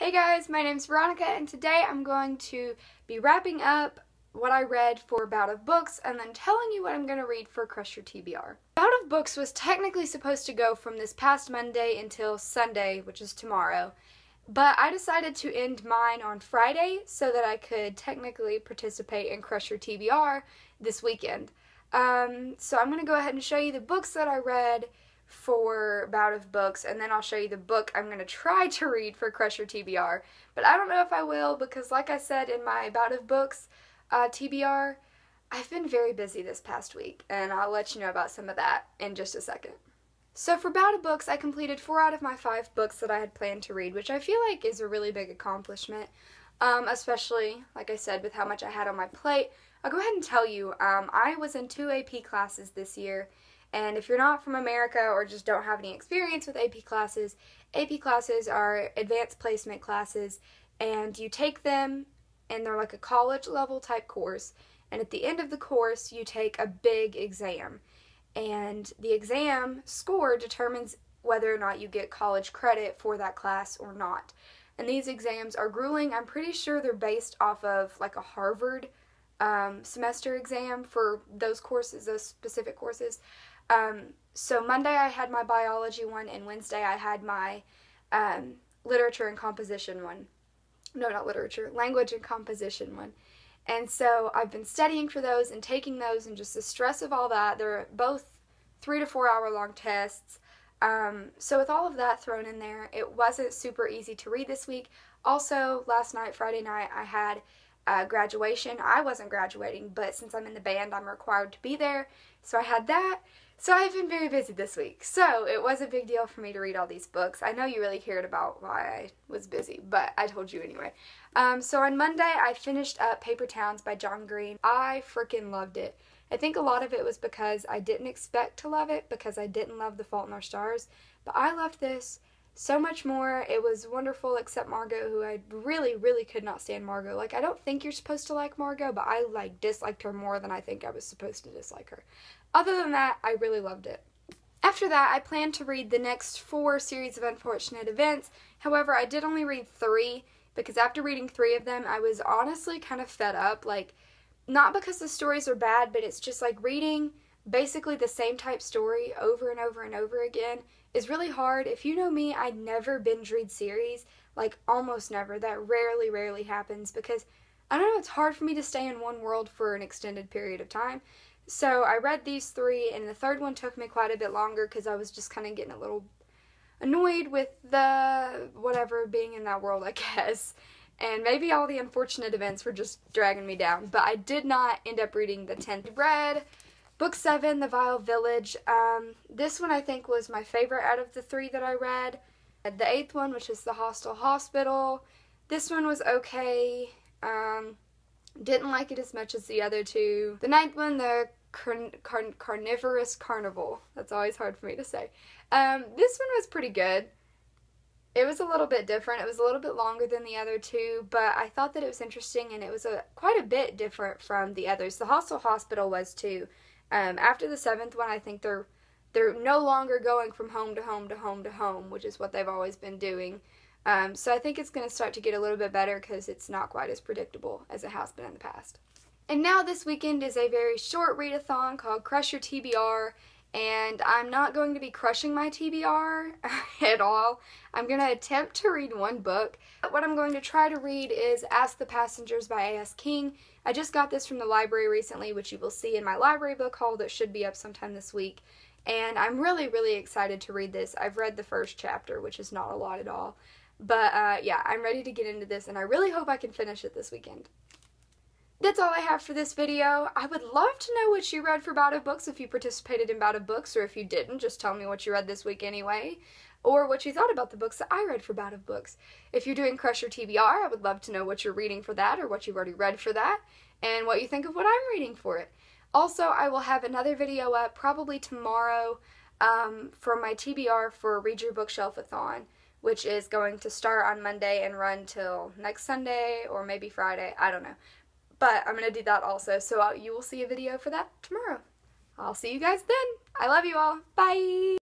Hey guys, my name's Veronica and today I'm going to be wrapping up what I read for Bout of Books and then telling you what I'm going to read for Your TBR. Bout of Books was technically supposed to go from this past Monday until Sunday, which is tomorrow, but I decided to end mine on Friday so that I could technically participate in Your TBR this weekend. So I'm going to go ahead and show you the books that I read for Bout of Books, and then I'll show you the book I'm going to try to read for Your TBR. But I don't know if I will because, like I said in my Bout of Books TBR, I've been very busy this past week, and I'll let you know about some of that in just a second. So for Bout of Books, I completed 4 out of my 5 books that I had planned to read, which I feel like is a really big accomplishment, especially, like I said, with how much I had on my plate. I'll go ahead and tell you, I was in 2 AP classes this year. And if you're not from America or just don't have any experience with AP classes are advanced placement classes, and you take them and they're like a college level type course, and at the end of the course you take a big exam, and the exam score determines whether or not you get college credit for that class or not. And these exams are grueling. I'm pretty sure they're based off of like a Harvard semester exam for those courses, those specific courses. So Monday I had my biology one, and Wednesday I had my literature and composition one. No, not literature, language and composition one. And so I've been studying for those and taking those, and just the stress of all that. They're both 3 to 4 hour long tests. So with all of that thrown in there, it wasn't super easy to read this week. Also, last night, Friday night, I had graduation. I wasn't graduating, but since I'm in the band, I'm required to be there. So I had that. So I've been very busy this week. So it was a big deal for me to read all these books. I know you really cared about why I was busy, but I told you anyway. So on Monday, I finished up Paper Towns by John Green. I freaking loved it. I think a lot of it was because I didn't expect to love it, because I didn't love The Fault in Our Stars. But I loved this so much more. It was wonderful, except Margot, who I really, really could not stand Margot. Like, I don't think you're supposed to like Margot, but I, disliked her more than I think I was supposed to dislike her. Other than that, I really loved it. After that, I planned to read the next 4 series of Unfortunate Events. However, I did only read 3, because after reading 3 of them, I was honestly kind of fed up. Like, not because the stories are bad, but it's just like reading basically the same type story over and over and over again is really hard. If you know me, I never binge read series, like almost never. That rarely happens because, I don't know, it's hard for me to stay in one world for an extended period of time. So I read these 3, and the 3rd one took me quite a bit longer because I was just kind of getting a little annoyed with the whatever being in that world, I guess. And maybe all the unfortunate events were just dragging me down. But I did not end up reading the 10th. I read Book 7, The Vile Village. This one I think was my favorite out of the 3 that I read. The 8th one, which is The Hostel Hospital. This one was okay. Didn't like it as much as the other 2. The 9th one, The Carnivorous Carnival. That's always hard for me to say. This one was pretty good. It was a little bit different. It was a little bit longer than the other 2, but I thought that it was interesting, and it was quite a bit different from the others. The Hostel Hospital was too. After the 7th one, I think they're no longer going from home to home to home to home, which is what they've always been doing. So I think it's going to start to get a little bit better because it's not quite as predictable as it has been in the past. And now this weekend is a very short readathon called Your TBR, and I'm not going to be crushing my TBR at all. I'm going to attempt to read 1 book. What I'm going to try to read is Ask the Passengers by A.S. King. I just got this from the library recently, which you will see in my library book haul that should be up sometime this week. And I'm really excited to read this. I've read the first chapter, which is not a lot at all. But yeah, I'm ready to get into this, and I really hope I can finish it this weekend. That's all I have for this video. I would love to know what you read for Bout of Books, if you participated in Bout of Books, or if you didn't, just tell me what you read this week anyway, or what you thought about the books that I read for Bout of Books. If you're doing Your TBR, I would love to know what you're reading for that, or what you've already read for that, and what you think of what I'm reading for it. Also, I will have another video up probably tomorrow for my TBR for Read Your Bookshelf-a-thon, which is going to start on Monday and run till next Sunday or maybe Friday. I don't know. But I'm going to do that also, so you will see a video for that tomorrow. I'll see you guys then. I love you all. Bye!